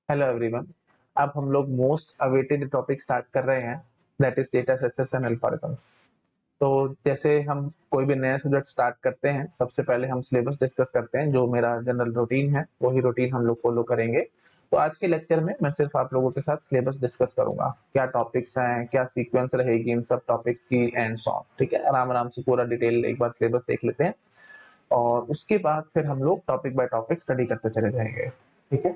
Hello everyone. अब हम लोग मोस्ट अवेटेड टॉपिक स्टार्ट कर रहे हैं, that is data structures and algorithms. तो जैसे हम कोई भी नया सब्जेक्ट स्टार्ट करते हैं, सबसे पहले हम सिलेबस डिस्कस करते हैं। जो मेरा जनरल रूटीन है वही रूटीन हम लोग फॉलो करेंगे। तो आज के लेक्चर में मैं सिर्फ आप लोगों के साथ सिलेबस डिस्कस करूंगा, क्या टॉपिक्स हैं, क्या सीक्वेंस रहेगी इन सब टॉपिक्स की एंड सो ऑन। ठीक है, आराम आराम से पूरा डिटेल एक बार सिलेबस देख लेते हैं और उसके बाद फिर हम लोग टॉपिक बाय टॉपिक स्टडी करते चले जाएंगे। ठीक है,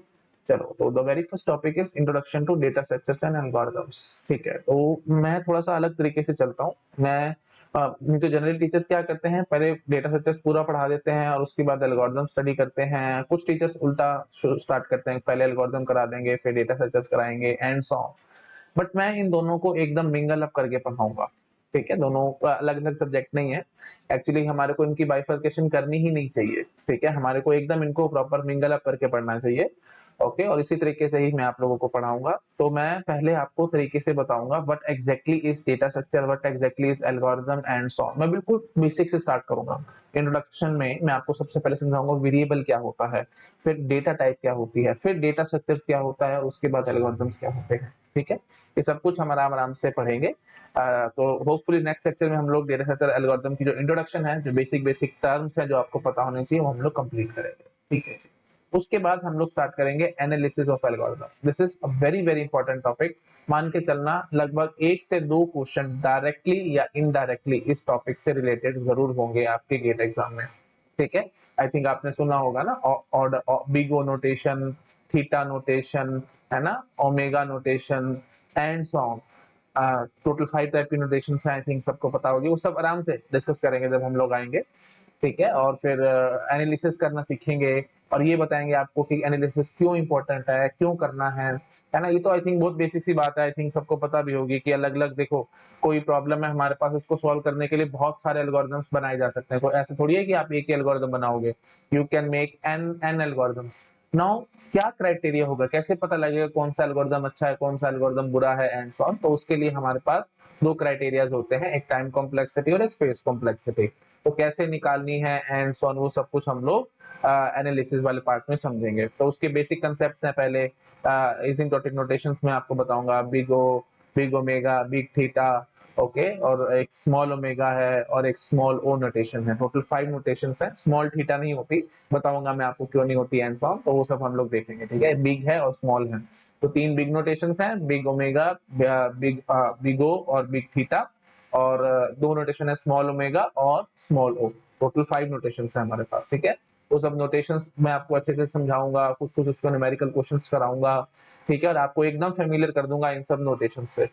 चलो। तो the very first topic is introduction to data structures and algorithms. ठीक है, तो मैं थोड़ा सा अलग तरीके से चलता हूँ। नहीं तो जनरल टीचर्स क्या करते हैं, पहले डेटा स्ट्रक्चर्स पूरा पढ़ा देते हैं और उसके बाद एल्गोरिथम स्टडी करते हैं। कुछ टीचर्स उल्टा स्टार्ट करते हैं, पहले एल्गोरिथम करा देंगे फिर डेटा स्ट्रक्चर्स कराएंगे एंड सो ऑन। बट मैं इन दोनों को एकदम मिंगल अप करके पढ़ाऊंगा। ठीक है, दोनों अलग अलग सब्जेक्ट नहीं है। एक्चुअली हमारे को इनकी बाइफर्केशन करनी ही नहीं चाहिए। ठीक है, हमारे को एकदम इनको प्रॉपर मिंगल अप करके पढ़ना चाहिए। ओके, और इसी तरीके से ही मैं आप लोगों को पढ़ाऊंगा। तो मैं पहले आपको तरीके से बताऊंगा what exactly is data structure, what exactly is algorithm and so on. मैं बिल्कुल बेसिक से स्टार्ट करूंगा। इंट्रोडक्शन में मैं आपको सबसे पहले समझाऊंगा वेरिएबल क्या होता है, फिर डेटा टाइप क्या होती है, फिर डेटा स्ट्रक्चर्स क्या होता है और उसके बाद एल्गोरिथम्स क्या होते हैं। ठीक है, ये सब कुछ हम आराम आराम से पढ़ेंगे। तो होपफुली नेक्स्ट लेक्चर में हम लोग डेटा स्ट्रक्चर एल्गोरिथम की जो इंट्रोडक्शन है, जो बेसिक बेसिक टर्म्स है जो आपको पता होने चाहिए, वो हम लोग कंप्लीट करेंगे। ठीक है, उसके बाद हम लोग स्टार्ट करेंगे analysis of algorithm. This is a very very important topic. मान के चलना लगभग 1 से 2 क्वेश्चन डायरेक्टली या इनडायरेक्टली इस टॉपिक से रिलेटेड जरूर होंगे आपके गेट एग्जाम में। ठीक है, आई थिंक आपने सुना होगा ना, order big O notation, theta notation, है ना, omega notation and so on. Total 5 type की नोटेशन है, आई थिंक सबको पता होगी। वो सब आराम से डिस्कस करेंगे जब हम लोग आएंगे। ठीक है, और फिर एनालिसिस करना सीखेंगे और ये बताएंगे आपको कि एनालिसिस क्यों इंपॉर्टेंट है, क्यों करना है ना। ये तो आई थिंक बहुत बेसिक सी बात है, आई थिंक सबको पता भी होगी कि अलग अलग देखो, कोई प्रॉब्लम है हमारे पास, उसको सॉल्व करने के लिए बहुत सारे एल्गोरिथम्स बनाए जा सकते हैं। कोई ऐसे थोड़ी है कि आप एक ही एल्गोरिथम बनाओगे। You can make an algorithms. Now क्या क्राइटेरिया होगा, कैसे पता लगेगा कौन सा एल्गोरिथम अच्छा है, कौन सा एल्गोरिथम बुरा है एंड सो ऑन। तो उसके लिए हमारे पास 2 क्राइटेरियाज होते हैं, एक टाइम कॉम्प्लेक्सिटी और एक स्पेस कॉम्प्लेक्सिटी। तो कैसे निकालनी है एंड सो ऑन, वो सब कुछ हम लोग एनालिसिस वाले पार्ट में समझेंगे। तो उसके बेसिक कंसेप्ट्स हैं। पहले एसिम्प्टोटिक नोटेशंस में आपको बताऊंगा, big O, big omega, big theta. Okay, और एक स्मॉल ओमेगा है और एक स्मॉल ओ नोटेशन है। टोटल 5 नोटेशंस हैं। स्मॉल थीटा नहीं होती, बताऊंगा मैं आपको क्यों नहीं होती एंड सो ऑन। तो वो सब हम लोग देखेंगे। ठीक है, बिग है और स्मॉल है। तो 3 बिग नोटेशंस हैं, बिग ओमेगा, बिग ओ और बिग थीटा। और 2 नोटेशन है, स्मॉल ओमेगा और स्मॉल ओ। टोटल 5 नोटेशन है हमारे पास। ठीक है, वो सब नोटेशंस मैं आपको अच्छे से समझाऊंगा, कुछ कुछ उसको न्यूमेरिकल क्वेश्चंस कराऊंगा। ठीक है, और आपको एकदम फेमिलियर कर दूंगा इन सब नोटेशन से।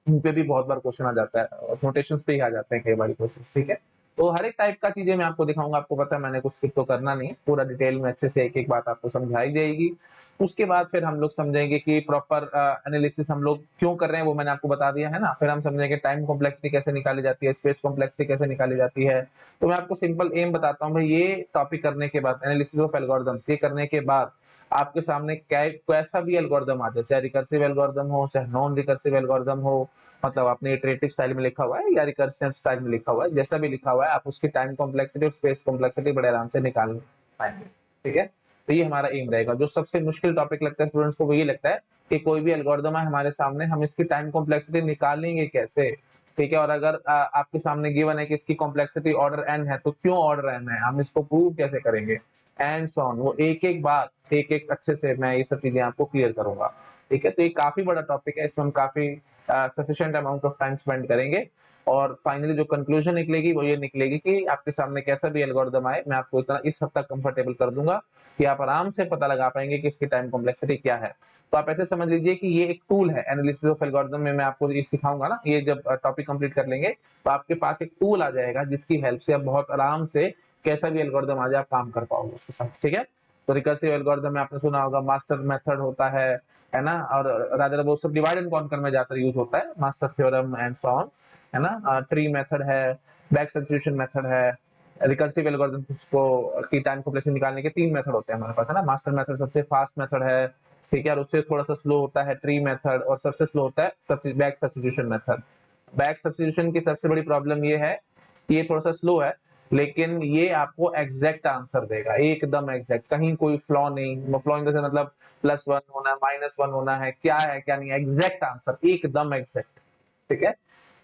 इन पे भी बहुत बार क्वेश्चन आ जाता है और नोटेशंस पे ही आ जाते हैं कई बार क्वेश्चन। ठीक है, तो हर एक टाइप का चीजें मैं आपको दिखाऊंगा। आपको पता है मैंने कुछ स्किप तो करना नहीं है, पूरा डिटेल में अच्छे से एक एक बात आपको समझाई जाएगी। उसके बाद फिर हम लोग समझेंगे कि प्रॉपर एनालिसिस हम लोग क्यों कर रहे हैं, वो मैंने आपको बता दिया है ना। फिर हम समझेंगे टाइम कॉम्प्लेक्सिटी कैसे निकाली जाती है, स्पेस कॉम्प्लेक्सिटी कैसे निकाली जाती है। तो मैं आपको सिंपल एम बताता हूँ भाई, ये टॉपिक करने के बाद, एनालिसिस ऑफ एल्गोरिथम्स ये करने के बाद आपके सामने कैसा भी एल्गोरिथम आ जाए, चाहे रिकर्सिव एल्गोरिथम हो चाहे नॉन रिकर्सिव एल्गोरिथम हो, मतलब आपने इटरेटिव स्टाइल में लिखा हुआ है या रिकर्सिव स्टाइल में लिखा हुआ है, जैसा भी लिखा हुआ है, आप उसकी टाइम कॉम्प्लेक्सिटी और स्पेस कॉम्प्लेक्सिटी बड़े आराम से निकाल पाएंगे। ठीक है, तो ये हमारा एम रहेगा। जो सबसे मुश्किल टॉपिक लगता है स्टूडेंट्स को वो ये लगता है कि कोई भी एल्गोरिथम है हमारे सामने, हम इसकी टाइम कॉम्प्लेक्सिटी निकालेंगे कैसे। ठीक है, और अगर आपके सामने गिवन है कि इसकी कॉम्प्लेक्सिटी ऑर्डर एन है, तो क्यों ऑर्डर एन है, हम इसको प्रूव कैसे करेंगे एंड सो ऑन। वो एक एक बात एक एक अच्छे से मैं ये सब चीजें आपको क्लियर करूंगा। ठीक है, तो ये काफी बड़ा टॉपिक है, इसमें हम काफी sufficient amount of time spend करेंगे। और फाइनली जो कंक्लूजन निकलेगी वो ये निकलेगी कि आपके सामने कैसा भी एल्गोरिथम आए, मैं आपको इतना इस हद तक कंफर्टेबल कर दूंगा कि आप आराम से पता लगा पाएंगे कि इसकी टाइम कॉम्प्लेक्सिटी क्या है। तो आप ऐसे समझ लीजिए कि ये एक टूल है। एनालिसिस ऑफ एल्गोरिथम में मैं आपको ये सिखाऊंगा ना, ये जब टॉपिक कंप्लीट कर लेंगे तो आपके पास एक टूल आ जाएगा जिसकी हेल्प से आप बहुत आराम से कैसा भी एल्गोरिथम आ जाए आप काम कर पाओगे उसके साथ। ठीक है, तो रिकर्सिव एल्गोरिथम में आपने सुना होगा मास्टर मेथड होता है ना, और रादर वो सब डिवाइड एंड कॉन्कर में ज्यादा यूज होता है, master theorem and so on, है ना। ट्री मेथड है, बैक सब्स्टिट्यूशन मेथड है। रिकर्सिव एल्गोरिथम को की टाइम कॉम्प्लेक्सिटी निकालने के 3 मेथड होते हैं हमारे पास, है ना। मास्टर मेथड सबसे फास्ट मेथड है, ठीक है, और उससे थोड़ा सा स्लो होता है ट्री मेथड, और सबसे स्लो होता है back substitution method. Back substitution की सबसे बड़ी प्रॉब्लम ये है कि ये थोड़ा सा स्लो है, लेकिन ये आपको एग्जैक्ट आंसर देगा, एकदम एग्जैक्ट, कहीं कोई फ्लॉ नहीं। फ्लॉ इन द सेंस मतलब +1 होना है, -1 होना है, क्या है क्या नहीं, एग्जैक्ट आंसर, एकदम एग्जैक्ट। ठीक है,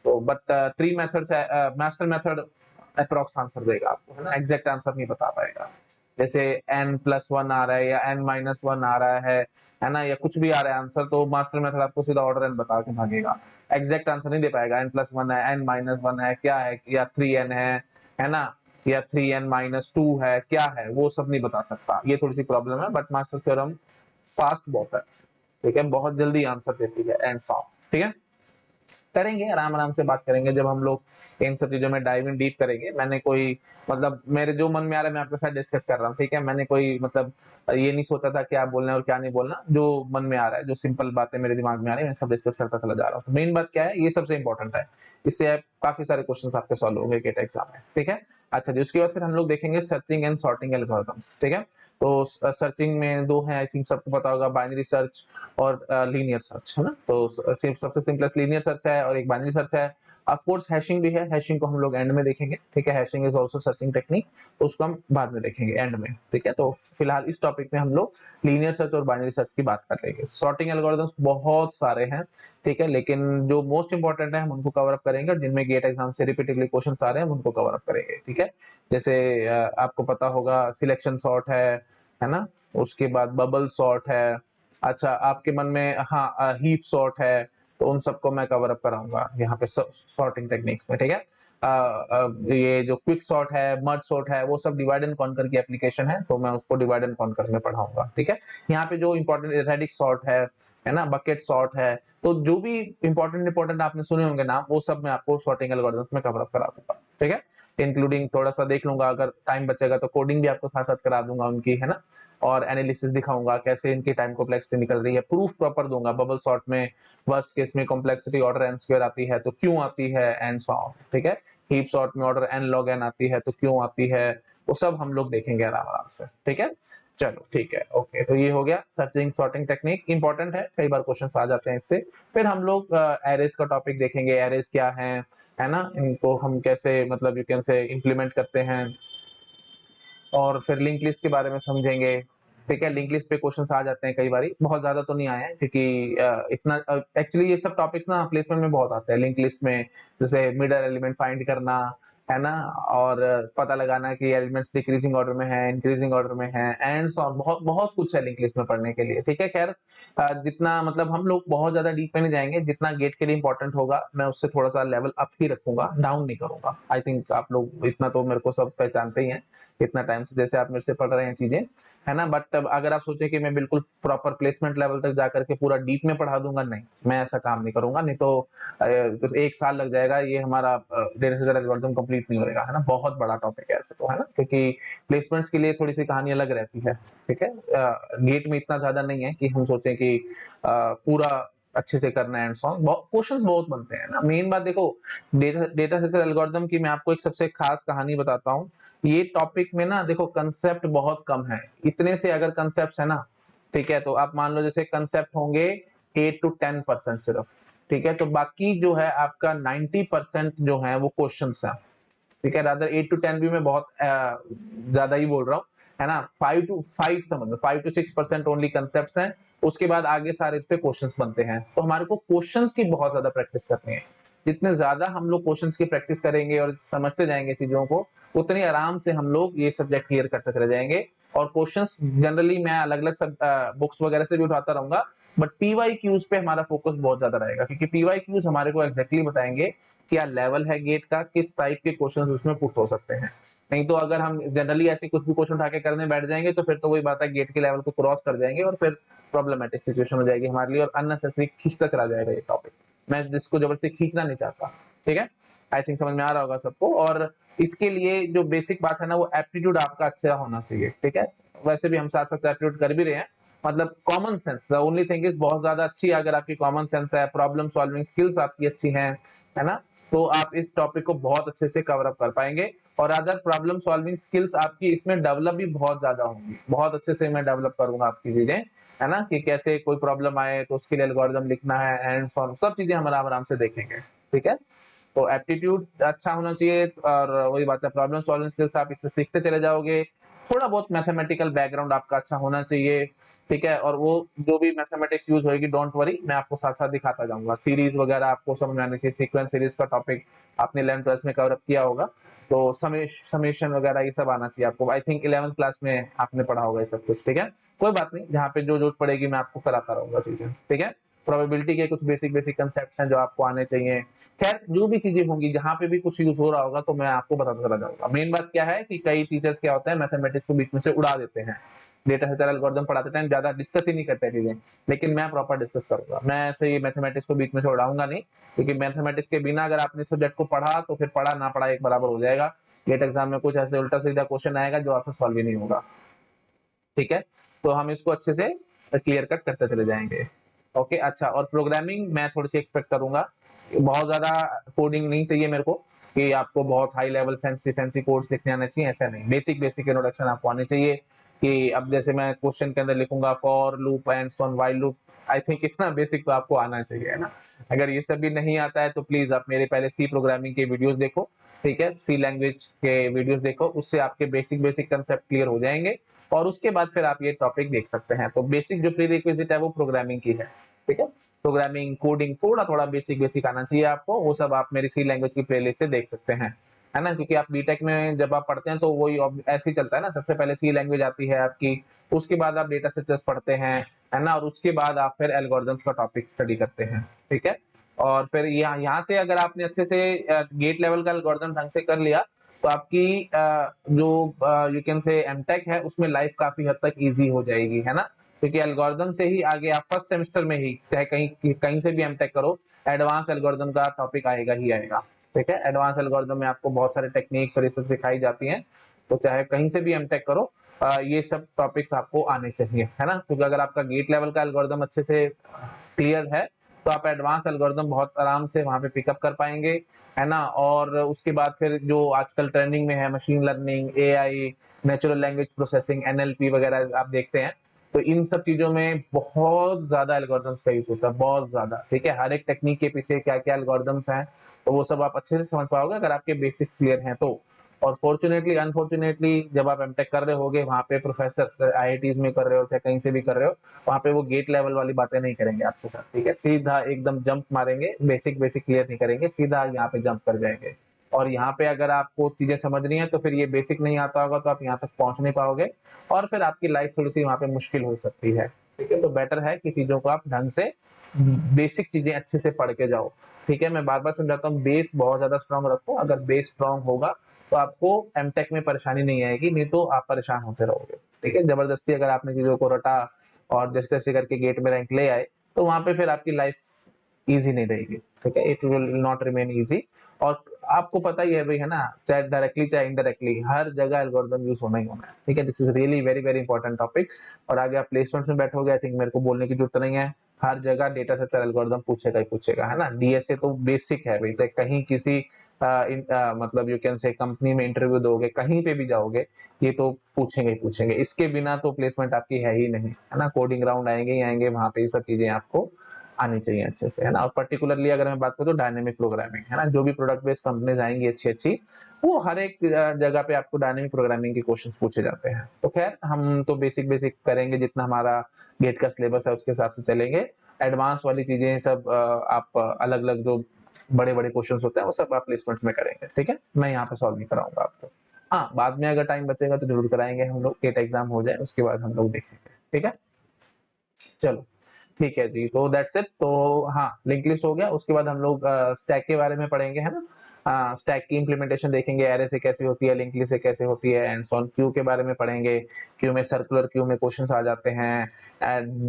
तो बट ट्री मेथड से मास्टर मेथड अप्रॉक्स आंसर देगा आपको, है ना, एग्जैक्ट आंसर नहीं बता पाएगा। जैसे n+1 आ रहा है या n-1 आ रहा है ना, या कुछ भी आ रहा है आंसर, तो मास्टर मेथड आपको सीधा ऑर्डर n बता के भागेगा, एग्जैक्ट आंसर नहीं दे पाएगा। n+1 है, n-1 है, क्या है, या 3n है ना, या 3n-2 है, क्या है, वो सब नहीं बता सकता। ये थोड़ी सी प्रॉब्लम है, बट मास्टर थ्योरम फास्ट बहुत है, ठीक है, बहुत जल्दी आंसर देती है एंड सॉ, ठीक है। करेंगे आराम आराम से बात करेंगे जब हम लोग इन सब चीजों में डाइव इन डीप करेंगे। मैंने कोई मतलब मेरे जो मन में आ रहा है मैं आपके साथ डिस्कस कर रहा हूँ, ठीक है। मैंने कोई मतलब ये नहीं सोचा था क्या बोलना है और क्या नहीं बोलना, जो मन में आ रहा है, जो सिंपल बातें मेरे दिमाग में आ रही है, मैं सब डिस्कस करता चला जा रहा हूँ। मेन बात क्या है, ये सबसे इंपॉर्टेंट है, इससे आप काफी सारे क्वेश्चन आपके सॉल्व होंगे गेट एग्जाम में, ठीक है। अच्छा जी, उसके बाद फिर हम लोग देखेंगे सर्चिंग एंड सॉर्टिंग एल्गोरिथम्स, ठीक है। तो सर्चिंग में दो है, आई थिंक सबको पता होगा, बाइनरी सर्च और लीनियर सर्च, है ना। तो सबसे सिंपलेस्ट लीनियर सर्च है और एक बाइनरी सर्च है। ऑफ कोर्स हैशिंग भी है, हैशिंग को हम लोग एंड में देखेंगे, ठीक है। Hashing is also searching technique, तो उसको हम बाद में देखेंगे एंड में, ठीक है। तो फिलहाल इस टॉपिक में हम लोग लीनियर सर्च और बाइनरी सर्च की बात कर लेंगे। सॉर्टिंग एल्गोरिथम्स बहुत सारे हैं, ठीक है, लेकिन जो मोस्ट इंपॉर्टेंट है हम उनको कवर अप करेंगे, और जिनमें गेट एग्जाम से रिपीटेडली क्वेश्चन आ रहे हैं हम उनको कवर अप करेंगे, ठीक है। जैसे आपको पता होगा सिलेक्शन सॉर्ट है ना, उसके बाद बबल सॉर्ट है। अच्छा, आपके मन में हाँ हीप सॉर्ट है, तो उन सबको मैं कवर अप कराऊंगा यहाँ पे सॉर्टिंग टेक्निक्स में, ठीक है। ये जो क्विक सॉर्ट है, मर्ज सॉर्ट है, वो सब डिवाइड एंड कॉन्कर की एप्लीकेशन है, तो मैं उसको डिवाइड एंड कॉन्कर में पढ़ाऊंगा, ठीक है। यहाँ पे जो इंपॉर्टेंट रेडिक सॉर्ट है ना, बकेट सॉर्ट है, तो जो भी इंपॉर्टेंट आपने सुने होंगे नाम, वो सब मैं आपको सॉर्टिंग एल्गोरिथम्स में कवर अप करा दूंगा, ठीक है। इंक्लूडिंग थोड़ा सा देख लूंगा, अगर टाइम बचेगा तो कोडिंग भी आपको साथ साथ करा दूंगा उनकी, है ना, और एनालिसिस दिखाऊंगा कैसे इनकी टाइम कॉम्प्लेक्सिटी निकल रही है, प्रूफ प्रॉपर दूंगा। बबल सॉर्ट में वर्स्ट केस में कॉम्प्लेक्सिटी ऑर्डर n स्क्वायर आती है तो क्यों आती है, एंड सो ऑन, ठीक है। हीप सॉर्ट में ऑर्डर n log n आती है तो क्यों आती है, वो सब हम लोग देखेंगे आराम आराम से, ठीक है। चलो ठीक है, ओके, तो ये हो गया सर्चिंग सॉर्टिंग टेक्निक, इंपॉर्टेंट है, कई बार क्वेश्चन आ जाते हैं इससे। फिर हम लोग एरेज का टॉपिक देखेंगे, एरेज क्या है ना, इनको हम कैसे मतलब यू कैन से इम्प्लीमेंट करते हैं, और फिर लिंक लिस्ट के बारे में समझेंगे, ठीक है। लिंक लिस्ट पे क्वेश्चंस आ जाते हैं कई बारी, बहुत ज्यादा तो नहीं आए हैं क्योंकि इतना एक्चुअली ये सब टॉपिक्स ना प्लेसमेंट में बहुत आते हैं लिंक लिस्ट में, जैसे मिडल एलिमेंट फाइंड करना, है ना, और पता लगाना कि एलिमेंट्स डिक्रीजिंग ऑर्डर में है, इंक्रीजिंग ऑर्डर में है, एंड सो ऑन, बहुत बहुत कुछ है लिंक लिस्ट में पढ़ने के लिए, ठीक है। खैर जितना मतलब हम लोग बहुत ज्यादा डीप में नहीं जाएंगे, जितना गेट के लिए इंपॉर्टेंट होगा मैं उससे थोड़ा सा लेवल अप ही रखूंगा, डाउन नहीं करूंगा। आई थिंक आप लोग इतना तो मेरे को सब पहचानते ही हैं, इतना टाइम से जैसे आप मेरे से पढ़ रहे हैं चीजें, है ना। बट अगर आप सोचे कि मैं बिल्कुल प्रॉपर प्लेसमेंट लेवल तक जाकर के पूरा डीप में पढ़ा दूंगा, नहीं, मैं ऐसा काम नहीं करूंगा, नहीं तो 1 साल लग जाएगा, ये हमारा डेढ़ से ज्यादा एल्गोरिथम कंप्लीट नहीं होगा, है ना। बहुत बड़ा टॉपिक है ऐसे तो, है ना, क्योंकि प्लेसमेंट्स के लिए थोड़ी सी कहानी अलग रहती है, ठीक है। गेट में इतना ज्यादा नहीं है कि हम सोचें कि पूरा अच्छे से करना है, एंड सो ऑन, क्वेश्चंस बहुत बनते हैं ना। मेन बात देखो, डेटा स्ट्रक्चर एल्गोरिथम की मैं आपको एक सबसे खास कहानी बताता हूँ। ये टॉपिक में ना देखो कंसेप्ट बहुत कम है, इतने से अगर कंसेप्ट है ना, ठीक है, तो आप मान लो जैसे कंसेप्ट होंगे 8 to 10% सिर्फ, ठीक है, तो बाकी जो है आपका 90% जो है वो क्वेश्चंस है, ठीक है। रादर 8 to 10 भी मैं बहुत ज्यादा ही बोल रहा हूँ, है ना। 5 to 5 समझ लो, 5 to 6% ओनली कंसेप्ट हैं, उसके बाद आगे सारे इस पे क्वेश्चंस बनते हैं। तो हमारे को क्वेश्चंस की बहुत ज्यादा प्रैक्टिस करनी है, जितने ज्यादा हम लोग क्वेश्चंस की प्रैक्टिस करेंगे और समझते जाएंगे चीजों को, उतनी आराम से हम लोग ये सब्जेक्ट क्लियर करते चले जाएंगे। और क्वेश्चंस जनरली मैं अलग अलग सब बुक्स वगैरह से भी उठाता रहूंगा, बट पीवाईक्यूज पे हमारा फोकस बहुत ज्यादा रहेगा, क्योंकि पीवाईक्यूज हमारे को एग्जैक्टली बताएंगे क्या लेवल है गेट का, किस टाइप के क्वेश्चंस उसमें पुट हो सकते हैं। नहीं तो अगर हम जनरली ऐसे कुछ भी क्वेश्चन उठा के करने बैठ जाएंगे तो फिर तो वही बात है, गेट के लेवल को क्रॉस कर जाएंगे और फिर प्रॉब्लमेटिक सिचुएशन हो जाएगी हमारे लिए, और अननेसेसरी खींचता चला जाएगा ये टॉपिक। मैं जिसको जबरदस्ती खींचना नहीं चाहता, ठीक है। आई थिंक समझ में आ रहा होगा सबको। और इसके लिए जो बेसिक बात है ना, वो एप्टीट्यूड आपका अच्छा होना चाहिए, ठीक है। वैसे भी हम साथ साथ एप्टीट्यूड कर भी रहे हैं, मतलब common sense, the only thing is बहुत ज्यादा अच्छी है अगर आपकी कॉमन सेंस है, प्रॉब्लम सॉल्विंग स्किल्स आपकी अच्छी हैं, है ना, तो आप इस टॉपिक को बहुत अच्छे से कवर अप कर पाएंगे। और अदर प्रॉब्लम सॉल्विंग स्किल्स आपकी इसमें डेवलप भी बहुत ज्यादा होंगी, बहुत अच्छे से मैं डेवलप करूंगा आपकी चीजें, है ना, कि कैसे कोई प्रॉब्लम आए तो उसके लिए एल्गोरिथम लिखना है, एंड सब चीजें हम आराम आराम से देखेंगे, ठीक है। तो एप्टीट्यूड अच्छा होना चाहिए और वही बात है, प्रॉब्लम सॉल्विंग स्किल्स आप इससे सीखते चले जाओगे। थोड़ा बहुत मैथमेटिकल बैकग्राउंड आपका अच्छा होना चाहिए, ठीक है। और वो जो भी मैथमेटिक्स यूज होगी, डोंट वरी, मैं आपको साथ साथ दिखाता जाऊंगा। सीरीज वगैरह आपको समझ में आनी चाहिए, सीक्वेंस सीरीज का टॉपिक आपने 11th-12th में कवर किया होगा, तो समेशन वगैरह ये सब आना चाहिए आपको। आई थिंक 11th क्लास में आपने पढ़ा होगा ये सब कुछ, ठीक है। कोई बात नहीं, जहाँ पे जो जरूरत पड़ेगी मैं आपको कराता रहूंगा चीजें, ठीक है। प्रोबेबिलिटी के कुछ बेसिक बेसिक कंसेप्ट हैं जो आपको आने चाहिए। खैर जो भी चीजें होंगी, जहाँ पे भी कुछ यूज हो रहा होगा तो मैं आपको बताता चला जाऊंगा। मेन बात क्या है कि कई टीचर्स क्या होता है, मैथमेटिक्स को बीच में से उड़ा देते हैं, डेटा स्ट्रक्चर एल्गोरिथम पढ़ाते टाइम ज्यादा डिस्कस ही नहीं करते चीजें, लेकिन मैं प्रॉपर डिस्कस करूंगा। मैं ऐसे ही मैथमेटिक्स को बीच में से उड़ाऊंगा नहीं, क्योंकि मैथमेटिक्स के बिना अगर आपने सब्जेक्ट को पढ़ा तो फिर पढ़ा ना पढ़ा एक बराबर हो जाएगा। गेट एग्जाम में कुछ ऐसे उल्टा सीधा क्वेश्चन आएगा जो आपसे सॉल्व ही नहीं होगा, ठीक है। तो हम इसको अच्छे से क्लियर कट करते चले जाएंगे। ओके, अच्छा, और प्रोग्रामिंग मैं थोड़ी सी एक्सपेक्ट करूंगा, बहुत ज्यादा कोडिंग नहीं चाहिए मेरे को कि आपको बहुत high level fancy fancy codes लिखने आने चाहिए, ऐसा नहीं। बेसिक बेसिक इंट्रोडक्शन आपको आनी चाहिए कि अब जैसे मैं क्वेश्चन के अंदर लिखूंगा for loop and so on while loop, I think इतना बेसिक तो आपको आना चाहिए, है ना। अगर ये सब भी नहीं आता है तो प्लीज आप मेरे पहले सी प्रोग्रामिंग के वीडियोस देखो, ठीक है, सी लैंग्वेज के वीडियोस देखो, उससे आपके बेसिक बेसिक कंसेप्ट क्लियर हो जाएंगे और उसके बाद फिर आप ये टॉपिक देख सकते हैं। तो बेसिक जो प्री रिक्विजिट है वो प्रोग्रामिंग की है, ठीक है। प्रोग्रामिंग कोडिंग थोड़ा थोड़ा बेसिक बेसिक आना चाहिए आपको, वो सब आप मेरी सी लैंग्वेज की प्लेलिस्ट से देख सकते हैं, है ना। क्योंकि आप बीटेक में जब आप पढ़ते हैं तो वही ऐसे ही चलता है ना, सबसे पहले सी लैंग्वेज आती है आपकी, उसके बाद आप डेटा स्ट्रक्चर्स पढ़ते हैं, है ना, और उसके बाद आप फिर एल्गोरिथम्स का टॉपिक स्टडी करते हैं, ठीक है। और फिर यहाँ से अगर आपने अच्छे से गेट लेवल का एल्गोरिथम ढंग से कर लिया तो आपकी जो यू कैन से एमटेक है उसमें लाइफ काफी हद तक इजी हो जाएगी, है ना। क्योंकि एल्गोरिथम से ही आगे आप फर्स्ट सेमेस्टर में ही चाहे कहीं कहीं से भी एमटेक करो, एडवांस एल्गोरिथम का टॉपिक आएगा ही आएगा, ठीक है। एडवांस एल्गोरिथम में आपको बहुत सारे टेक्निक्स और ये सब सिखाई जाती हैं, तो चाहे कहीं से भी एमटेक करो, ये सब टॉपिक्स आपको आने चाहिए, है ना। क्योंकि अगर आपका गेट लेवल का एल्गोरिथम अच्छे से क्लियर है तो आप एडवांस एल्गोरिथम बहुत आराम से वहां पे पिकअप कर पाएंगे, है ना। और उसके बाद फिर जो आजकल ट्रेंडिंग में है machine learning, AI, natural language processing, NLP वगैरह आप देखते हैं, तो इन सब चीजों में बहुत ज्यादा एल्गोरिथम्स का यूज होता है, बहुत ज्यादा, ठीक है। हर एक टेक्निक के पीछे क्या क्या एल्गोरिथम्स हैं, तो वो सब आप अच्छे से समझ पाओगे अगर आपके बेसिक्स क्लियर हैं तो। और फॉर्चुनेटली अनफॉर्चुनेटली जब आप एमटेक कर रहे होगे वहां पे प्रोफेसर आईआईटीज में कर रहे हो चाहे कहीं से भी कर रहे हो, वहां पे वो गेट लेवल वाली बातें नहीं करेंगे आपके साथ, ठीक है। सीधा एकदम जंप मारेंगे, बेसिक बेसिक क्लियर नहीं करेंगे, सीधा यहाँ पे जंप कर जाएंगे। और यहाँ पे अगर आपको चीजें समझनी है तो फिर ये बेसिक नहीं आता होगा तो आप यहाँ तक पहुंच नहीं पाओगे और फिर आपकी लाइफ थोड़ी सी वहां पे मुश्किल हो सकती है, ठीक है। तो बेटर है कि चीजों को आप ढंग से बेसिक चीजें अच्छे से पढ़ के जाओ, ठीक है। मैं बार बार समझाता हूँ, बेस बहुत ज्यादा स्ट्रांग रखो, अगर बेस स्ट्रांग होगा तो आपको एमटेक में परेशानी नहीं आएगी, नहीं तो आप परेशान होते रहोगे, ठीक है। जबरदस्ती अगर आपने चीजों को रटा और जैसे तैसे करके गेट में रैंक ले आए तो वहां पे फिर आपकी लाइफ इजी नहीं रहेगी, ठीक है। It will not remain easy. और आपको पता ही है भाई, है ना, चाहे डायरेक्टली चाहे इनडायरेक्टली हर जगह एल्गोरिथम यूज होना ही होना है, ठीक है। This is really very very important topic. और आगे आप प्लेसमेंट्स में बैठोगे, आई थिंक मेरे को बोलने की जरूरत नहीं है, हर जगह डेटा स्ट्रक्चर एल्गोरिथम पूछेगा ही पूछेगा, है ना। डीएसए तो बेसिक है भाई, चाहे कहीं किसी मतलब यू कैन से कंपनी में इंटरव्यू दोगे, कहीं पे भी जाओगे, ये तो पूछेंगे ही पूछेंगे, इसके बिना तो प्लेसमेंट आपकी है ही नहीं, है ना। कोडिंग राउंड आएंगे ही आएंगे, वहां पे ये सब चीजें आपको आनी चाहिए अच्छे से, है ना। और पर्टिकुलरली अगर मैं बात करूँ तो डायनेमिक प्रोग्रामिंग, है ना, जो भी प्रोडक्ट बेस्ड कंपनीज आएंगी अच्छी अच्छी, वो हर एक जगह पे आपको डायनेमिक प्रोग्रामिंग के क्वेश्चंस पूछे जाते हैं। तो खैर हम तो बेसिक बेसिक करेंगे, जितना हमारा गेट का सिलेबस है उसके हिसाब से चलेंगे। एडवांस वाली चीजें सब आप अलग अलग जो बड़े बड़े क्वेश्चन होते हैं वो सब आप प्लेसमेंट्स में करेंगे, ठीक है। मैं यहाँ पे सॉल्व नहीं कराऊंगा आपको, हाँ बाद में अगर टाइम बचेगा तो जरूर कराएंगे हम लोग, गेट एग्जाम हो जाए उसके बाद हम लोग देखेंगे, ठीक है। चलो ठीक है जी, तो दैट्स इट। तो हाँ, लिंक लिस्ट हो गया, उसके बाद हम लोग स्टैक के बारे में पढ़ेंगे, है ना। स्टैक की इंप्लीमेंटेशन देखेंगे, एरे से कैसे होती है, लिंक लिस्ट से कैसे होती है, एंड सो ऑन। क्यू के बारे में पढ़ेंगे, क्यू में सर्कुलर क्यू में क्वेश्चंस आ जाते हैं,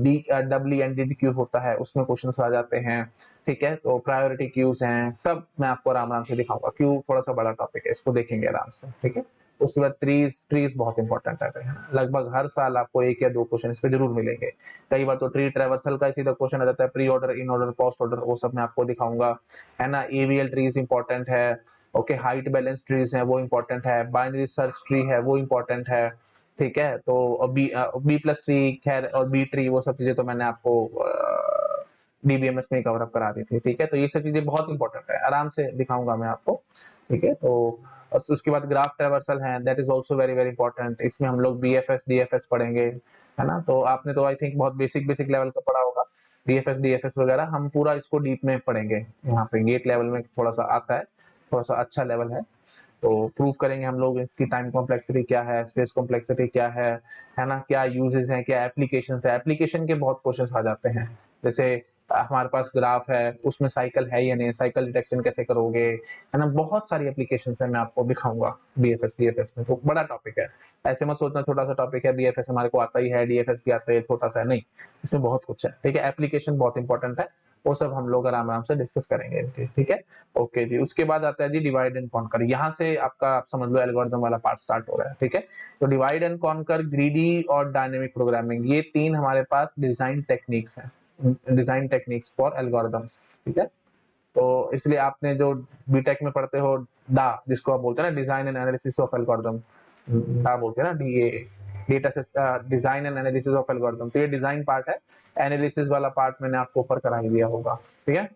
D W N D queue होता है उसमें क्वेश्चंस आ जाते हैं, ठीक है। तो प्रायोरिटी क्यूज हैं, सब मैं आपको आराम आराम से दिखाऊंगा। क्यू थोड़ा सा बड़ा टॉपिक है, इसको देखेंगे आराम से, ठीक है। उसके बाद ट्रीज, ट्रीज बहुत इंपॉर्टेंट है, लगभग हर साल आपको एक या दो क्वेश्चन इस पे जरूर मिलेंगे। कई बार तो ट्री ट्रेवर्सल का सीधा क्वेश्चन आ जाता है, pre order, in order, post order, वो सब मैं आपको दिखाऊंगा, है ना। एवीएल ट्रीज इंपॉर्टेंट है, ओके। हाइट बैलेंस ट्रीज है वो इंपॉर्टेंट है, बाइनरी सर्च ट्री है वो इंपॉर्टेंट है, ठीक है। तो बी प्लस ट्री खैर और बी ट्री वो सब चीजें तो मैंने आपको डीबीएमएस में कवर अप करा दी थी, ठीक है। तो ये सब चीजें बहुत इंपॉर्टेंट है, आराम से दिखाऊंगा मैं आपको, ठीक है। तो उसके बाद ग्राफ ट्रैवर्सल है, that is also very very important. इसमें हम लोग बीएफएस डीएफएस पढ़ेंगे, है ना। तो आपने तो आई थिंक बहुत बेसिक बेसिक लेवल का पढ़ा होगा बीएफएस डीएफएस वगैरह, हम पूरा इसको डीप में पढ़ेंगे। यहाँ पे गेट लेवल में थोड़ा सा आता है, थोड़ा सा अच्छा लेवल है। तो प्रूव करेंगे हम लोग इसकी टाइम कॉम्प्लेक्सिटी क्या है, स्पेस कॉम्प्लेक्सिटी क्या है ना, क्या यूजेस हैं, क्या एप्लीकेशन है। एप्लीकेशन के बहुत क्वेश्चन आ जाते हैं, जैसे हमारे पास ग्राफ है, उसमें साइकिल है या नहीं, साइकिल डिटेक्शन कैसे करोगे, है ना। बहुत सारी एप्लीकेशन है, मैं आपको दिखाऊंगा बीएफएस डीएफएस में। तो बड़ा टॉपिक है, ऐसे मत सोचना छोटा सा टॉपिक है, बीएफएस हमारे को आता ही है, डीएफएस भी आता है, छोटा सा है, नहीं, इसमें बहुत कुछ है, ठीक है। एप्लीकेशन बहुत इंपॉर्टेंट है, वो सब हम लोग आराम आराम से डिस्कस करेंगे इनके, ठीक है। ओके जी, उसके बाद आता है जी डिवाइड एंड कॉन्कर। यहाँ से आपका आप समझ लो एल्गोरिथम वाला पार्ट स्टार्ट हो रहा है, ठीक है। तो डिवाइड एंड कॉन्कर, ग्रीडी और डायनेमिक प्रोग्रामिंग, ये तीन हमारे पास डिजाइन टेक्निक्स हैं, डिजाइन टेक्निक्स फॉर एल्गोरिथम्स, ठीक है। तो इसलिए आपने जो बीटेक में पढ़ते हो डा, जिसको आप बोलते हैं ना design and analysis of algorithm, डा बोलते हैं ना, DA, data design and analysis of algorithm. तो ये डिजाइन पार्ट है, एनालिसिस वाला पार्ट मैंने आपको ऊपर करा ही दिया होगा, ठीक है।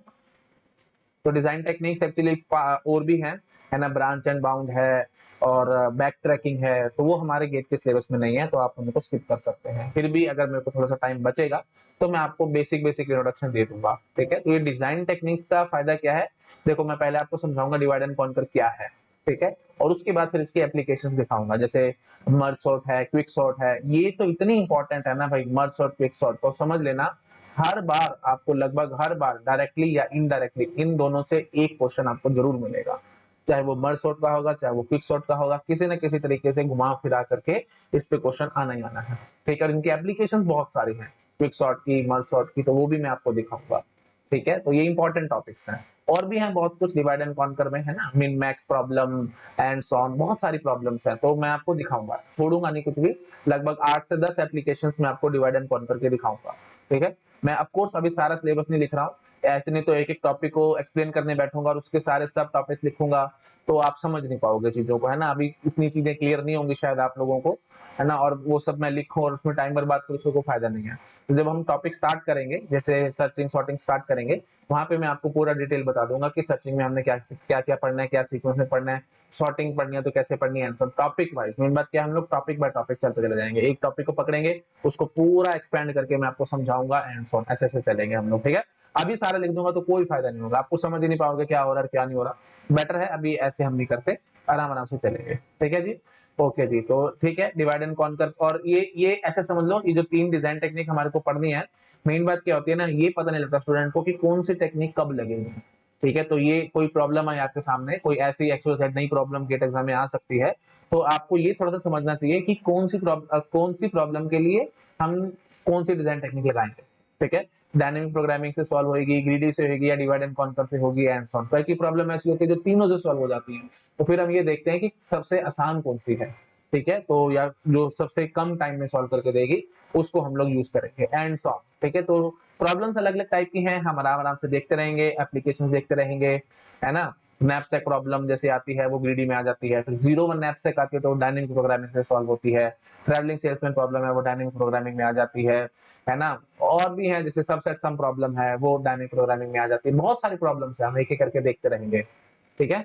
तो डिजाइन टेक्निक्स एक्चुअली और भी हैं, है ना, ब्रांच एंड बाउंड है और बैक ट्रैकिंग है, तो वो हमारे गेट के सिलेबस में नहीं है, तो आप उनको स्किप कर सकते हैं। फिर भी अगर मेरे को थोड़ा सा टाइम बचेगा तो मैं आपको बेसिक बेसिक इंट्रोडक्शन दे दूंगा, ठीक है। तो ये डिजाइन टेक्निक्स का फायदा क्या है, देखो मैं पहले आपको समझाऊंगा डिवाइड एंड कॉन्कर क्या है, ठीक है, और उसके बाद फिर इसकी एप्लीकेशंस दिखाऊंगा, जैसे मर्ज सॉर्ट है, क्विक सॉर्ट है, ये तो इतनी इंपॉर्टेंट है ना भाई, मर्ज सॉर्ट क्विक सॉर्ट, तो समझ लेना हर बार आपको, लगभग हर बार डायरेक्टली या इनडायरेक्टली इन दोनों से एक क्वेश्चन आपको जरूर मिलेगा, चाहे वो मर्ज सॉर्ट का होगा, चाहे वो क्विक सॉर्ट का होगा, किसी न किसी तरीके से घुमा फिरा करके इस पे क्वेश्चन आना ही आना है, ठीक है। और इनकी एप्लीकेशंस बहुत सारी हैं, क्विक सॉर्ट की, मर्ज सॉर्ट की, तो वो भी मैं आपको दिखाऊंगा, ठीक है। तो ये इंपॉर्टेंट टॉपिक्स हैं, और भी हैं बहुत कुछ डिवाइड एंड कॉन्कर में, है ना, min max problem and so on, बहुत सारी प्रॉब्लम्स हैं, तो मैं आपको दिखाऊंगा, छोड़ूंगा नहीं कुछ भी। लगभग 8 से 10 एप्लीकेशंस मैं आपको डिवाइड एंड कॉन्कर के दिखाऊंगा, ठीक है। मैं ऑफ कोर्स अभी सारा सिलेबस नहीं लिख रहा हूँ, ऐसे नहीं तो एक एक टॉपिक को एक्सप्लेन करने बैठूंगा और उसके सारे सब टॉपिक्स लिखूंगा तो आप समझ नहीं पाओगे चीजों को, है ना। अभी इतनी चीजें क्लियर नहीं होंगी शायद आप लोगों को, है ना, और वो सब मैं लिखूं और उसमें टाइम बर्बाद करूं, उसको कोई फायदा नहीं है। तो जब हम टॉपिक स्टार्ट करेंगे, जैसे सर्चिंग सॉर्टिंग स्टार्ट करेंगे, वहां पे मैं आपको पूरा डिटेल बता दूंगा कि सर्चिंग में हमने क्या क्या क्या पढ़ना है, क्या सीक्वेंस में पढ़ना है, सॉर्टिंग पढ़नी है तो कैसे पढ़नी है, तो टॉपिक वाइज मेन बात क्या, हम लोग टॉपिक बाय टॉपिक चलते चले जाएंगे, एक टॉपिक को पकड़ेंगे, उसको पूरा एक्सपेंड करके मैं आपको समझाऊंगा एंड सो ऑन, ऐसे ऐसे चलेंगे हम लोग, ठीक है। अभी सारा लिख दूंगा तो कोई फायदा नहीं होगा, आपको समझ ही नहीं पाओगे क्या हो रहा है क्या नहीं हो रहा। बेटर है अभी ऐसे हम नहीं करते, आराम आराम से चलेंगे, ठीक है जी। ओके जी, तो ठीक है, डिवाइड एंड कॉन्कर, और ये ऐसे समझ लो, ये जो 3 डिजाइन टेक्निक हमारे को पढ़नी है, मेन बात क्या होती है ना, ये पता नहीं लगता स्टूडेंट को कि कौन सी टेक्निक कब लगेगी, ठीक है। तो ये कोई प्रॉब्लम है आपके सामने, कोई ऐसी एक्सोसेट नई प्रॉब्लम गेट एग्जाम में आ सकती है, तो आपको ये थोड़ा सा समझना चाहिए कि कौन सी प्रॉब्लम के लिए हम कौन सी डिजाइन टेक्निक लगाएंगे, ठीक है। डायनेमिक प्रोग्रामिंग से सॉल्व होगी, ग्रीडी से होगी, या डिवाइड एंड कॉन्कर से होगी एंड सो ऑन। कई की प्रॉब्लम ऐसी होती है जो तीनों से सॉल्व हो जाती है, तो फिर हम ये देखते हैं कि सबसे आसान कौन सी है, ठीक है, तो या जो सबसे कम टाइम में सॉल्व करके देगी उसको हम लोग यूज करेंगे एंड सो ऑन, ठीक है। तो प्रॉब्लम्स अलग अलग टाइप की हैं, हम आराम आराम से देखते रहेंगे, एप्लीकेशन देखते रहेंगे, है ना। नैपसैक प्रॉब्लम जैसे आती है वो ग्रीडी में आ जाती है, फिर 01 नैपसैक आती है तो डायनेमिक प्रोग्रामिंग से सॉल्व होती है, ट्रैवलिंग सेल्समैन प्रॉब्लम है वो डायनेमिक प्रोग्रामिंग में आ जाती है ना। और भी है जैसे सबसेट सम प्रॉब्लम है वो डायनेमिक प्रोग्रामिंग में आ जाती है, बहुत सारी प्रॉब्लम्स है, हम एक एक करके देखते रहेंगे, ठीक है।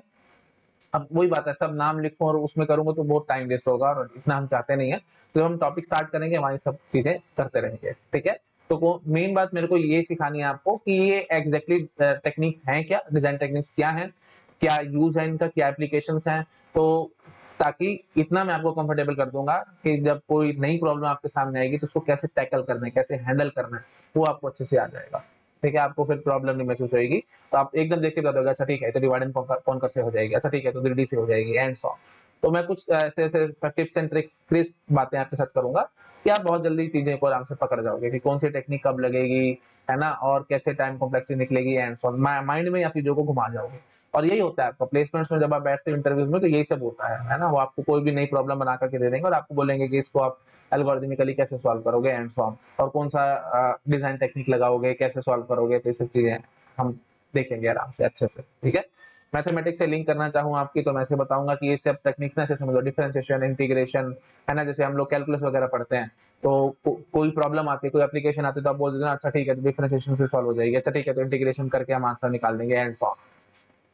अब वही बात है, सब नाम लिखूं और उसमें करूंगा तो बहुत टाइम वेस्ट होगा और इतना हम चाहते नहीं है, तो हम टॉपिक स्टार्ट करेंगे हमारी सब चीजें करते रहेंगे, ठीक है। तो मेन बात मेरे को ये सिखानी है आपको कि ये एग्जैक्टली टेक्निक्स हैं क्या, डिजाइन टेक्निक्स क्या हैं, क्या यूज है इनका, क्या एप्लीकेशंस हैं, तो ताकि इतना मैं आपको कंफर्टेबल कर दूंगा कि जब कोई नई प्रॉब्लम आपके सामने आएगी तो उसको कैसे टैकल करना है, कैसे हैंडल करना है, वो आपको अच्छे से आ जाएगा, ठीक है। आपको फिर प्रॉब्लम नहीं महसूस होगी, तो आप एकदम देख के बता दोगे अच्छा ठीक है तो डिवाइड एंड कॉन्कर से हो जाएगी, अच्छा ठीक है तो ग्रीडी से हो जाएगी एंड सो। तो मैं कुछ ऐसे ऐसे टिप्स एंड ट्रिक्स क्रिस्प बातें आपके साथ करूंगा कि आप बहुत जल्दी चीजें को आराम से पकड़ जाओगे कि कौन सी टेक्निक कब लगेगी, है ना, और कैसे टाइम कॉम्प्लेक्सिटी निकलेगी एंड सो, माइंड में आप चीजों को घुमा जाओगे। और यही होता है आपका प्लेसमेंट्स में, जब आप बैठते हो इंटरव्यूज में तो यही सब होता है ना, वो आपको कोई भी नई प्रॉब्लम बना करके दे देंगे और आपको बोलेंगे कि इसको आप एल्गोरिथमिकली कैसे सॉल्व करोगे एंड सो ऑन, और कौन सा डिजाइन टेक्निक लगाओगे, कैसे सॉल्व करोगे, तो ये सब चीजें हम देखेंगे आराम से अच्छे से, ठीक है। मैथमेटिक्स से लिंक करना चाहूँ आपकी तो मैं ऐसे बताऊंगा कि ये सब टेक्निक्स ना ऐसे समझ लो, डिफरेंशिएशन, इंटीग्रेशन, है ना, जैसे हम लोग कैलकुलस वगैरह पढ़ते हैं तो कोई प्रॉब्लम आती है, कोई एप्लीकेशन आती है तो आप बोल देते हैं अच्छा ठीक है डिफरेंशिएशन से सॉल्व हो जाएगी, अच्छा ठीक है तो इंटीग्रेशन करके हम आंसर निकाल देंगे एंड सॉ,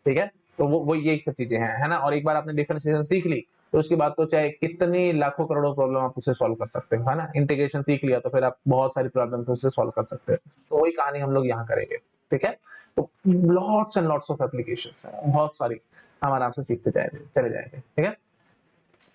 ठीक है। तो वो यही सब चीजें हैं, है ना। और एक बार आपने डिफरेंशिएशन सीख ली तो उसके बाद तो चाहे कितनी लाखों करोड़ों प्रॉब्लम आप उससे सॉल्व कर सकते हो, है ना। इंटीग्रेशन सीख लिया तो फिर आप बहुत सारी प्रॉब्लम उससे सॉल्व कर सकते हो। तो वही कहानी हम लोग यहाँ करेंगे, ठीक है। तो lots and lots of applications हैं, बहुत सारी, हम आराम से सीखते जाएंगे, चले जाएंगे, ठीक है।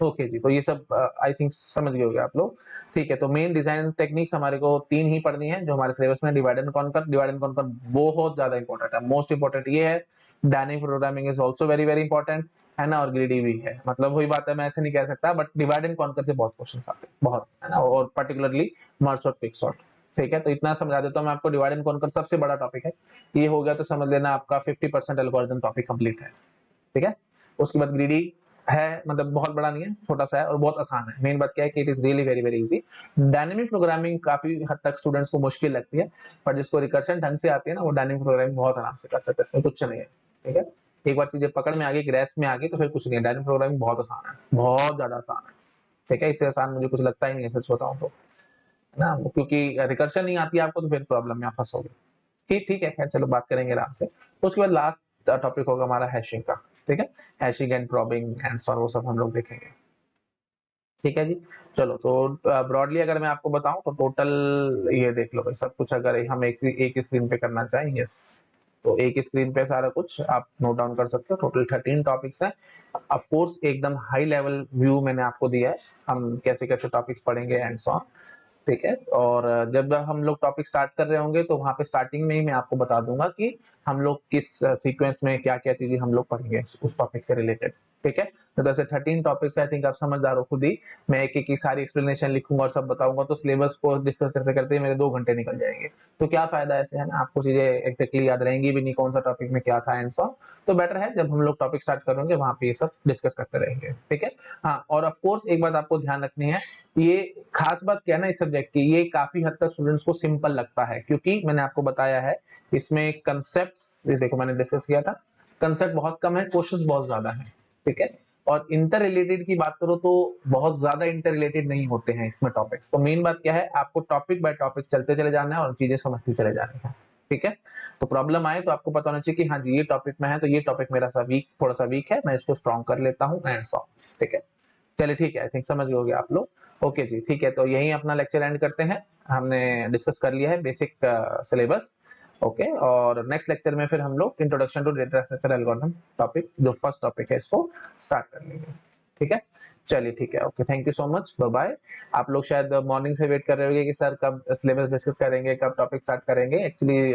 ओके जी, तो ये सब आई थिंक समझ गए होंगे आप लोग, ठीक है। तो मेन डिजाइन टेक्निक्स हमारे को 3 ही पढ़नी है जो हमारे सिलेबस में, divide and conquer. Divide and conquer बहुत ज्यादा इंपॉर्टेंट है, मोस्ट इंपॉर्टेंट ये है। Dynamic programming is also very very important, है ना। और ग्रीडी भी है, मतलब वही बात है, मैं ऐसे नहीं कह सकता, बट डिवाइड एंड कॉन्कर से बहुत क्वेश्चन आते हैं, बहुत, है ना। और पर्टिकुलरली मर्ज और क्विकसॉर्ट, ठीक है। तो इतना समझा देता हूँ मैं आपको, डिवाइड एंड कॉन्कर सबसे बड़ा टॉपिक है। ये हो गया तो समझ लेना आपका 50% एल्गोरिथम टॉपिक कंप्लीट है, ठीक है। उसके बाद ग्रीडी है, मतलब बहुत बड़ा नहीं है, छोटा सा है और बहुत आसान है। मेन बात क्या है कि it is really very very easy. Dynamic programming काफी हद तक स्टूडेंट्स को मुश्किल लगती है, पर जिसको रिकर्शन ढंग से आती है ना वो डायनेमिक प्रोग्रामिंग बहुत आराम से कर सकता है, इसमें कुछ नहीं है, ठीक है। एक बार चीजें पकड़ में आ गई, ग्रेस्प में आ गई तो फिर कुछ नहीं है। डायनेमिक प्रोग्रामिंग बहुत आसान है, बहुत ज्यादा आसान है, ठीक है। इससे आसान मुझे कुछ लगता ही नहीं है, सच बताऊं तो, है ना। क्योंकि रिकर्शन नहीं आती है आपको तो फिर प्रॉब्लम में आप फंसोगे। ठीक ठीक है, खैर चलो बात करेंगे आराम से। उसके बाद लास्ट टॉपिक होगा हमारा हैशिंग का, ठीक है। Hashing and probing and solve, वो सब हम लोग देखेंगे, ठीक है जी। चलो तो ब्रॉडली अगर मैं आपको बताऊं तो टोटल ये देख लो भाई, सब कुछ अगर हम एक स्क्रीन पे करना चाहें, यस, तो एक स्क्रीन पे सारा कुछ आप नोट डाउन कर सकते हो। टोटल 13 टॉपिक्स हैं। ऑफ कोर्स एकदम हाई लेवल व्यू मैंने आपको दिया है, हम कैसे कैसे टॉपिक्स पढ़ेंगे एंड सो, ठीक है। और जब हम लोग टॉपिक स्टार्ट कर रहे होंगे तो वहां पे स्टार्टिंग में ही मैं आपको बता दूंगा कि हम लोग किस सीक्वेंस में क्या क्या चीजें हम लोग पढ़ेंगे उस टॉपिक से रिलेटेड, ठीक है। तो जैसे 13 टॉपिक्स आई थिंक आप समझदार हो खुद ही, मैं एक एक की सारी एक्सप्लेनेशन लिखूंगा और सब बताऊंगा तो सिलेबस को डिस्कस करते करते मेरे 2 घंटे निकल जाएंगे। तो क्या फायदा ऐसे, है ना, आपको चीजें एक्जेक्टली याद रहेंगी भी नहीं कौन सा टॉपिक में क्या था एंड सो। तो बेटर है जब हम लोग टॉपिक स्टार्ट करेंगे वहां पे ये सब डिस्कस करते रहेंगे, ठीक है। हाँ, और ऑफ कोर्स एक बात आपको ध्यान रखनी है, ये खास बात क्या है ना इस सब्जेक्ट की, ये काफी हद तक स्टूडेंट्स को सिंपल लगता है क्योंकि मैंने आपको बताया है इसमें कंसेप्ट्स, ये देखो मैंने डिस्कस किया था, कंसेप्ट बहुत कम है, क्वेश्चंस बहुत ज्यादा है, ठीक है। और इंटर रिलेटेड की बात करो तो बहुत ज्यादा इंटर रिलेटेड नहीं होते हैं इसमें टॉपिक्स। तो मेन बात क्या है, आपको टॉपिक बाय टॉपिक चलते चले जाना है और चीजें समझते चले जाने हैं, ठीक है। तो प्रॉब्लम आए तो आपको पता होना चाहिए कि हाँ जी ये टॉपिक में है तो ये टॉपिक मेरा सा वीक, थोड़ा सा वीक है, मैं इसको स्ट्रॉन्ग कर लेता हूँ एंड सो, ठीक है। चलिए ठीक है, आई थिंक समझ गए आप लोग। ओके जी, ठीक है, तो यही अपना लेक्चर एंड करते हैं। हमने डिस्कस कर लिया है बेसिक सिलेबस, ओके। और नेक्स्ट लेक्चर में फिर हम लोग introduction to data structure algorithm topic, जो फर्स्ट टॉपिक है, इसको स्टार्ट कर लेंगे, ठीक है। चलिए ठीक है, okay, thank you so much, bye bye. आप लोग शायद मॉर्निंग से वेट कर रहे होंगे कि सर कब सिलेबस डिस्कस करेंगे, कब टॉपिक स्टार्ट करेंगे। एक्चुअली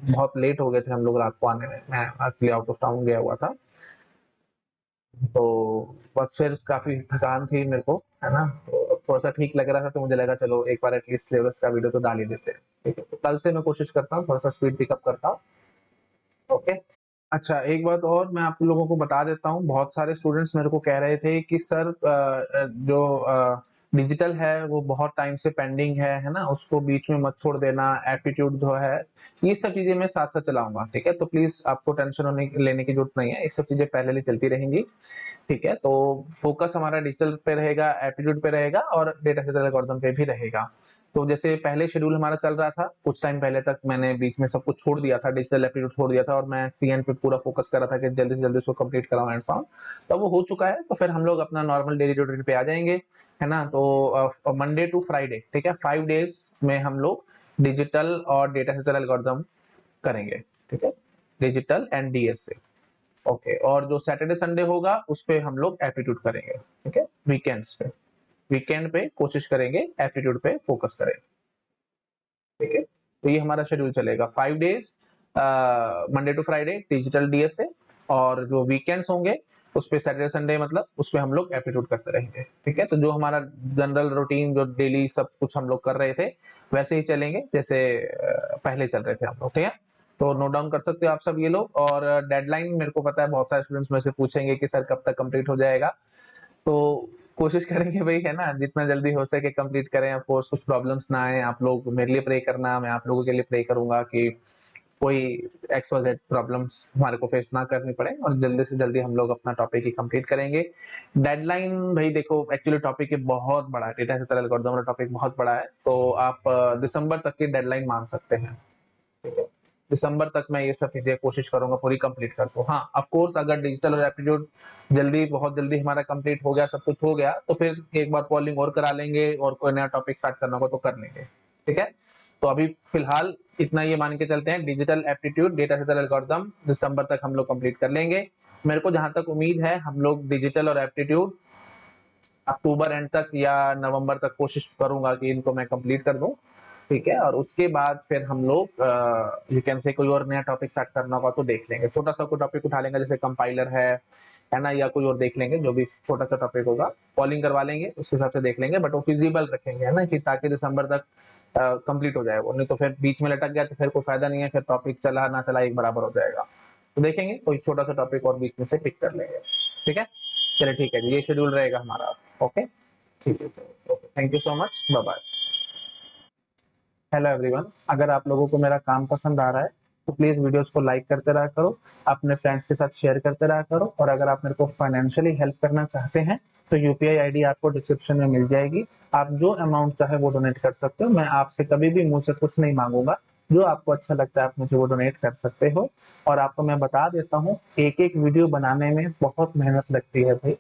बहुत लेट हो गए थे हम लोग रात को आने में, मैं एक्चुअली आउट ऑफ टाउन गया हुआ था, तो बस फिर काफी थकान थी मेरे को, है ना। तो थोड़ा सा ठीक लग रहा था तो मुझे लगा चलो एक बार एटलीस्ट सिलेबस का वीडियो तो डाल ही देते हैं, ठीक है। तो कल से मैं कोशिश करता हूँ थोड़ा सा स्पीड पिकअप करता हूँ, ओके। अच्छा, एक बात और मैं आप लोगों को बता देता हूँ, बहुत सारे स्टूडेंट्स मेरे को कह रहे थे कि सर जो डिजिटल है वो बहुत टाइम से पेंडिंग है ना, उसको बीच में मत छोड़ देना, एप्टीट्यूड जो है, ये सब चीजें मैं साथ साथ चलाऊंगा, ठीक है। तो प्लीज आपको टेंशन लेने की जरूरत नहीं है, ये सब चीजें पहले चलती रहेंगी, ठीक है। तो फोकस हमारा डिजिटल पे रहेगा, एप्टीट्यूड पे रहेगा और डेटा स्ट्रक्चर एल्गोरिथम पे भी रहेगा। तो जैसे पहले शेड्यूल हमारा चल रहा था कुछ टाइम पहले तक, मैंने बीच में सब कुछ छोड़ दिया था, डिजिटल एप्टीट्यूड छोड़ दिया था और मैं सीएन पे पूरा फोकस कर रहा था कि जल्दी से जल्दी उसको कंप्लीट कराऊं एंड सो ऑन। तो वो हो चुका है, तो फिर हम लोग अपना नॉर्मल डेली रूटीन पे आ जाएंगे, है ना। तो मंडे टू फ्राइडे, ठीक है, 5 डेज में हम लोग डिजिटल और डेटा स्ट्रक्चर एल्गोरिथम करेंगे, ठीक है, डिजिटल एंड डीएस, ओके। और जो सैटरडे संडे होगा उस पे हम लोग एप्टीट्यूड करेंगे, ठीक है, वीकेंड्स पे, वीकेंड पे कोशिश करेंगे एप्टीट्यूड पे फोकस करें, ठीक है। तो ये हमारा शेड्यूल चलेगा 5 days, Monday to Friday digital DSA, और जो वीकेंड्स होंगे उस पे सैटरडे संडे, मतलब उस पे हम लोग एप्टीट्यूड करते रहेंगे, ठीक है। तो जो हमारा जनरल रूटीन जो डेली सब कुछ हम लोग कर रहे थे वैसे ही चलेंगे जैसे पहले चल रहे थे हम लोग, ठीक है। तो नोट डाउन कर सकते हो आप सब ये लोग। और डेडलाइन मेरे को पता है बहुत सारे स्टूडेंट्स में से पूछेंगे कि सर कब तक कंप्लीट हो जाएगा, तो कोशिश करेंगे भाई, है ना, जितना जल्दी हो सके कंप्लीट करें। ऑफ कोर्स कुछ प्रॉब्लम्स ना आए, आप लोग मेरे लिए प्रे करना, मैं आप लोगों के लिए प्रे करूंगा कि कोई XYZ प्रॉब्लम्स हमारे को फेस ना करनी पड़े और जल्दी से जल्दी हम लोग अपना टॉपिक ही कंप्लीट करेंगे। डेडलाइन भाई देखो एक्चुअली टॉपिक ये बहुत बड़ा है, डेटा स्ट्रक्चर एल्गोरिथम वाला टॉपिक बहुत बड़ा है, तो आप दिसंबर तक की डेडलाइन मान सकते हैं। ठीक है, दिसंबर तक मैं ये सब चीजें कोशिश करूंगा पूरी कंप्लीट कर दूं। हाँ ऑफ कोर्स अगर डिजिटल और एप्टीट्यूड बहुत जल्दी हमारा कंप्लीट हो गया, सब कुछ हो गया, तो फिर एक बार पॉलिंग और करा लेंगे और कोई नया टॉपिक स्टार्ट करना होगा तो कर लेंगे। ठीक है, तो अभी फिलहाल इतना ये मान के चलते हैं, digital aptitude data structure algorithm दिसंबर तक हम लोग कंप्लीट कर लेंगे। मेरे को जहां तक उम्मीद है हम लोग डिजिटल और एप्टीट्यूड अक्टूबर एंड तक या नवंबर तक कोशिश करूंगा कि इनको मैं कंप्लीट कर दूं। ठीक है, और उसके बाद फिर हम लोग यू कैन से कोई और नया टॉपिक स्टार्ट करना होगा तो देख लेंगे, छोटा सा कोई टॉपिक उठा लेंगे जैसे कंपाइलर है ना, या कोई और देख लेंगे जो भी छोटा सा टॉपिक होगा, पॉलिंग करवा लेंगे उसके हिसाब से देख लेंगे, बट वो फिजिबल रखेंगे है ना, कि ताकि दिसंबर तक कंप्लीट हो जाए वो, नहीं तो फिर बीच में लटक गया तो फिर कोई फायदा नहीं है, फिर टॉपिक चला ना चला एक बराबर हो जाएगा। तो देखेंगे कोई छोटा सा टॉपिक और बीच में से पिक कर लेंगे। ठीक है, चलिए ठीक है, ये शेड्यूल रहेगा हमारा। ओके ठीक है, okay, thank you so much, bye bye. Hello everyone, अगर आप लोगों को मेरा काम पसंद आ रहा है तो प्लीज वीडियोस को लाइक करते रहा करो, अपने फ्रेंड्स के साथ शेयर करते रहा करो, और अगर आप मेरे को फाइनेंशियली हेल्प करना चाहते हैं तो यूपीआई आईडी आपको डिस्क्रिप्शन में मिल जाएगी, आप जो अमाउंट चाहे वो डोनेट कर सकते हो, मैं आपसे कभी भी मुंह से कुछ नहीं मांगूंगा, जो आपको अच्छा लगता है आप मुझे वो डोनेट कर सकते हो। और आपको मैं बता देता हूँ, एक एक वीडियो बनाने में बहुत मेहनत लगती है भाई,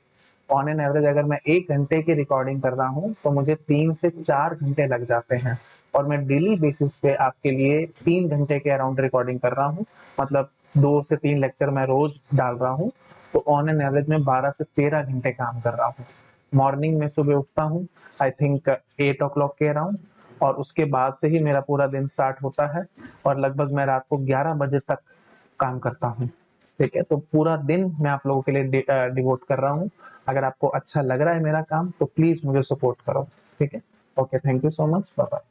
ऑन एन एवरेज अगर मैं 1 घंटे की रिकॉर्डिंग कर रहा हूँ तो मुझे 3 से 4 घंटे लग जाते हैं, और मैं डेली बेसिस पे आपके लिए 3 घंटे के अराउंड रिकॉर्डिंग कर रहा हूँ, मतलब 2 से 3 लेक्चर मैं रोज डाल रहा हूँ, तो ऑन एन एवरेज में 12 से 13 घंटे काम कर रहा हूँ। मॉर्निंग में सुबह उठता हूँ आई थिंक 8 o'clock के अराउंड, और उसके बाद से ही मेरा पूरा दिन स्टार्ट होता है, और लगभग मैं रात को 11 बजे तक काम करता हूँ। ठीक है, तो पूरा दिन मैं आप लोगों के लिए डिवोट कर रहा हूँ। अगर आपको अच्छा लग रहा है मेरा काम तो प्लीज मुझे सपोर्ट करो। ठीक है, okay, thank you so much, bye bye.